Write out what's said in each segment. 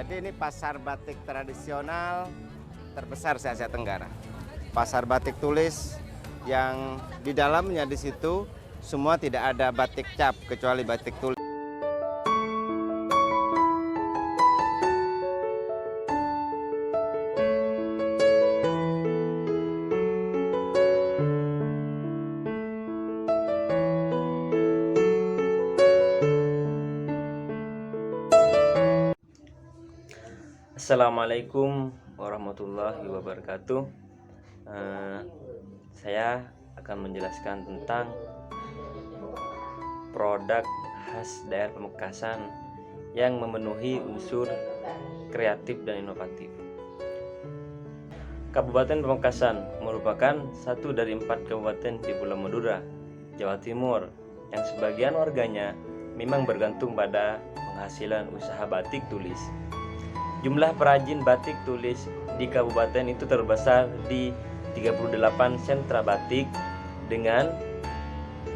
Jadi ini pasar batik tradisional terbesar se Asia Tenggara. Pasar batik tulis yang di dalamnya di situ semua tidak ada batik cap kecuali batik tulis. Assalamualaikum warahmatullahi wabarakatuh. Saya akan menjelaskan tentang produk khas daerah Pamekasan yang memenuhi unsur kreatif dan inovatif. Kabupaten Pamekasan merupakan satu dari 4 kabupaten di Pulau Madura, Jawa Timur, yang sebagian warganya memang bergantung pada penghasilan usaha batik tulis. Jumlah perajin batik tulis di kabupaten itu terbesar di 38 sentra batik dengan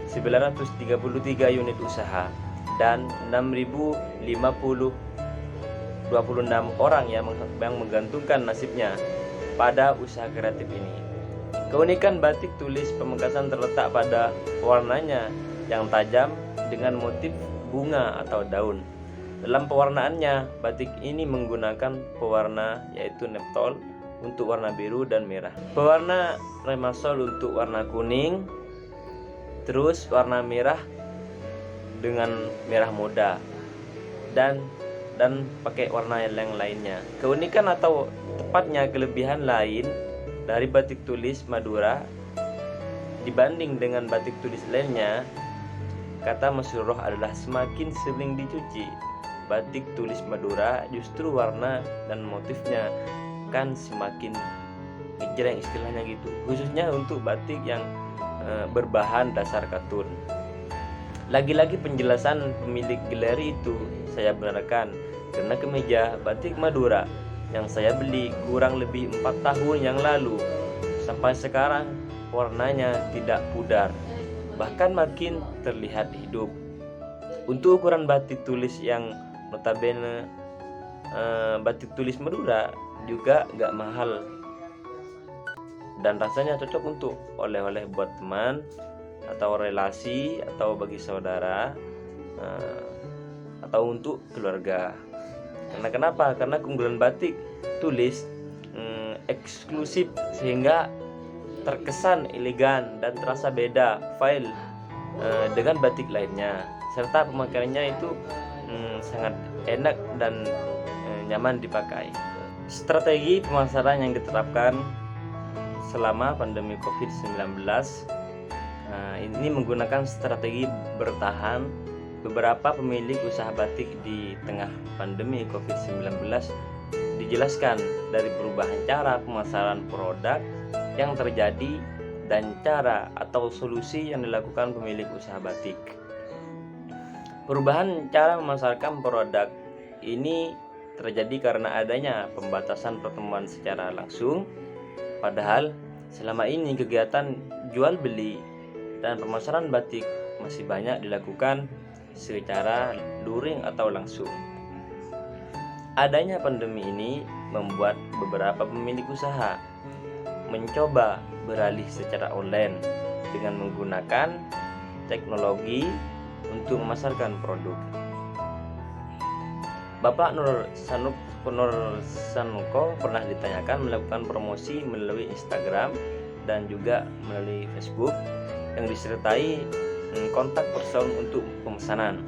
933 unit usaha dan 6.026 orang yang menggantungkan nasibnya pada usaha kreatif ini. Keunikan batik tulis Pamekasan terletak pada warnanya yang tajam dengan motif bunga atau daun. Dalam pewarnaannya, batik ini menggunakan pewarna yaitu neptol untuk warna biru dan merah, pewarna remasol untuk warna kuning, terus warna merah dengan merah muda dan pakai warna yang lainnya. Keunikan atau tepatnya kelebihan lain dari batik tulis Madura dibanding dengan batik tulis lainnya, kata Masyuroh adalah semakin sering dicuci, batik tulis Madura justru warna dan motifnya kan semakin ngejreng istilahnya gitu, khususnya untuk batik yang berbahan dasar katun. Lagi-lagi penjelasan pemilik galeri itu saya benarkan, karena kemeja batik Madura yang saya beli kurang lebih 4 tahun yang lalu sampai sekarang warnanya tidak pudar, bahkan makin terlihat hidup. Untuk ukuran batik tulis yang notabene batik tulis Madura juga gak mahal dan rasanya cocok untuk oleh-oleh buat teman atau relasi atau bagi saudara atau untuk keluarga. Karena kenapa? Karena keunggulan batik tulis eksklusif sehingga terkesan elegan dan terasa beda file dengan batik lainnya, serta pemakaiannya itu sangat enak dan nyaman dipakai. Strategi pemasaran yang diterapkan selama pandemi COVID-19 ini menggunakan strategi bertahan. Beberapa pemilik usaha batik di tengah pandemi COVID-19 dijelaskan dari perubahan cara pemasaran produk yang terjadi dan cara atau solusi yang dilakukan pemilik usaha batik. Perubahan cara memasarkan produk ini terjadi karena adanya pembatasan pertemuan secara langsung, padahal selama ini kegiatan jual beli dan pemasaran batik masih banyak dilakukan secara luring atau langsung. Adanya pandemi ini membuat beberapa pemilik usaha mencoba beralih secara online dengan menggunakan teknologi untuk memasarkan produk. Bapak Nur Sanoko pernah ditanyakan melakukan promosi melalui Instagram dan juga melalui Facebook yang disertai kontak person untuk pemesanan.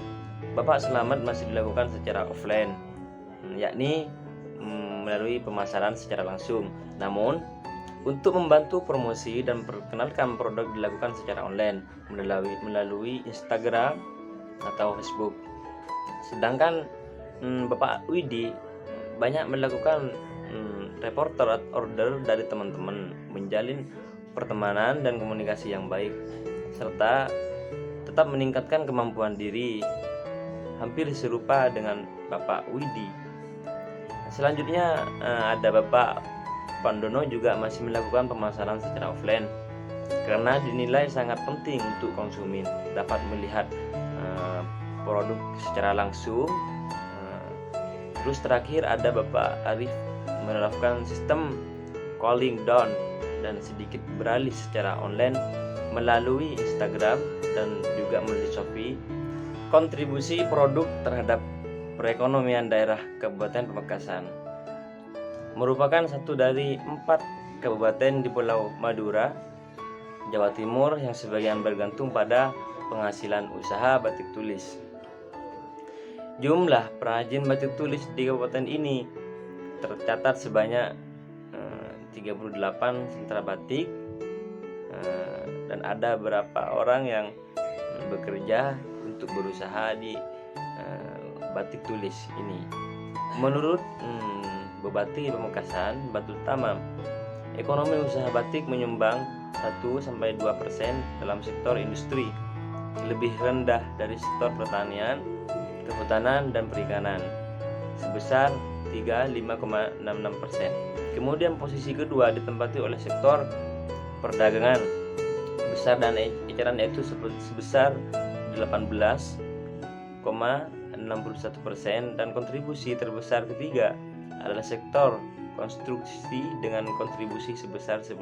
Bapak Selamat masih dilakukan secara offline, yakni melalui pemasaran secara langsung. Namun untuk membantu promosi dan perkenalkan produk dilakukan secara online melalui Instagram atau Facebook. Sedangkan Bapak Widi banyak melakukan reporter order dari teman-teman, menjalin pertemanan dan komunikasi yang baik, serta tetap meningkatkan kemampuan diri, hampir serupa dengan Bapak Widi. Selanjutnya ada Bapak Pandono juga masih melakukan pemasaran secara offline karena dinilai sangat penting untuk konsumen dapat melihat produk secara langsung, Terus terakhir ada Bapak Arif menerapkan sistem calling down dan sedikit beralih secara online melalui Instagram dan juga melalui Shopee. Kontribusi produk terhadap perekonomian daerah Kabupaten Pamekasan merupakan satu dari 4 kabupaten di Pulau Madura, Jawa Timur yang sebagian bergantung pada penghasilan usaha batik tulis. Jumlah perajin batik tulis di kabupaten ini tercatat sebanyak 38 sentra batik, dan ada beberapa orang yang bekerja untuk berusaha di batik tulis ini. Menurut Bupati Pamekasan, Batu Utama, ekonomi usaha batik menyumbang 1-2% dalam sektor industri, lebih rendah dari sektor pertanian, kehutanan, dan perikanan, sebesar 35,66%. Kemudian posisi kedua ditempati oleh sektor perdagangan, besar dan eceran yaitu sebesar 18,61%, dan kontribusi terbesar ketiga adalah sektor konstruksi dengan kontribusi sebesar 10%.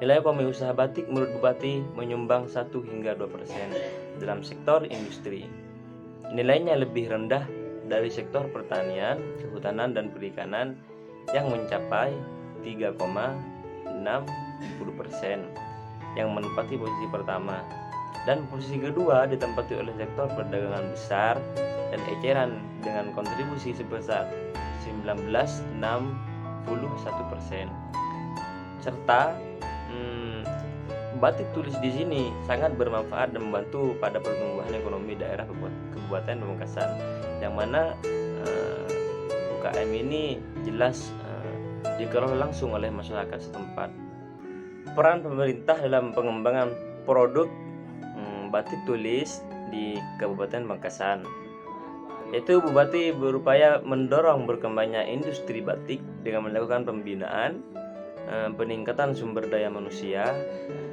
Nilai ekonomi usaha batik menurut Bupati menyumbang 1-2% dalam sektor industri. Nilainya lebih rendah dari sektor pertanian, kehutanan, dan perikanan yang mencapai 3,60% yang menempati posisi pertama, dan posisi kedua ditempati oleh sektor perdagangan besar dan eceran dengan kontribusi sebesar 19,61%, serta batik tulis di sini sangat bermanfaat dan membantu pada pertumbuhan ekonomi daerah Kabupaten Pamekasan, yang mana UKM ini jelas dikelola langsung oleh masyarakat setempat. Peran pemerintah dalam pengembangan produk batik tulis di Kabupaten Pamekasan, yaitu Bupati berupaya mendorong berkembangnya industri batik dengan melakukan pembinaan, peningkatan sumber daya manusia,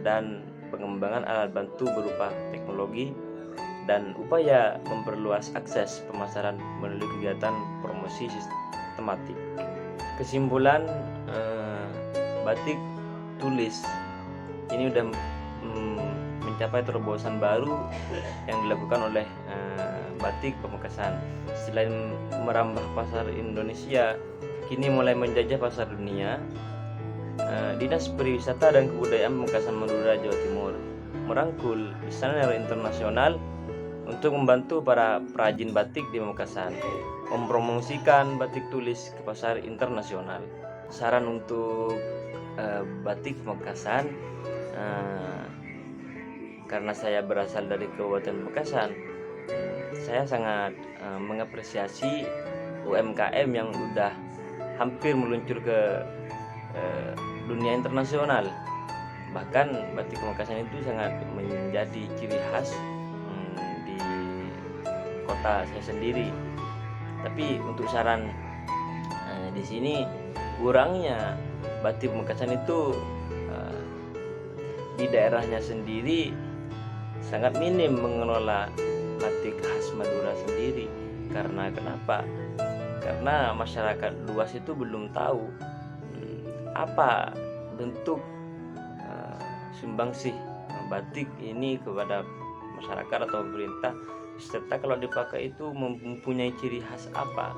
dan pengembangan alat bantu berupa teknologi, dan upaya memperluas akses pemasaran melalui kegiatan promosi sistematik. Kesimpulan, batik tulis ini sudah mencapai terobosan baru yang dilakukan oleh batik Pamekasan. Selain merambah pasar Indonesia, kini mulai menjajah pasar dunia. Dinas Pariwisata dan Kebudayaan Pamekasan Madura, Jawa Timur merangkul desainer internasional untuk membantu para perajin batik di Pamekasan mempromosikan batik tulis ke pasar internasional. Saran untuk batik Pamekasan, karena saya berasal dari Kabupaten Pamekasan, saya sangat mengapresiasi UMKM yang sudah hampir meluncur ke dunia internasional. Bahkan batik Pamekasan itu sangat menjadi ciri khas di kota saya sendiri. Tapi untuk saran di sini, kurangnya batik Pamekasan itu di daerahnya sendiri sangat minim mengelola batik khas Madura sendiri. Karena kenapa? Karena masyarakat luas itu belum tahu apa bentuk sumbangsih batik ini kepada masyarakat atau pemerintah, serta kalau dipakai itu mempunyai ciri khas apa.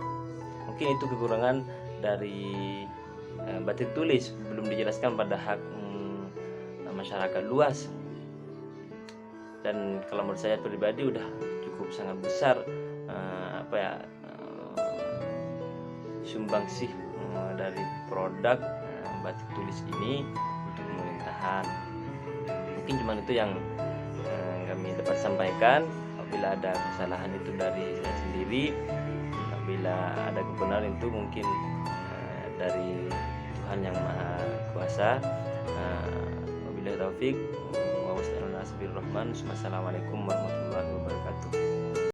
Mungkin itu kekurangan dari batik tulis, belum dijelaskan pada hak masyarakat luas. Dan kalau menurut saya pribadi udah cukup sangat besar sumbangsih dari produk batik tulis ini untuk pemerintahan. Mungkin cuma itu yang kami dapat sampaikan. Apabila ada kesalahan itu dari saya sendiri, apabila ada kebenaran itu mungkin dari Tuhan yang Maha Kuasa. Wabillahi taufik wa wassalamualaikum warahmatullahi wabarakatuh.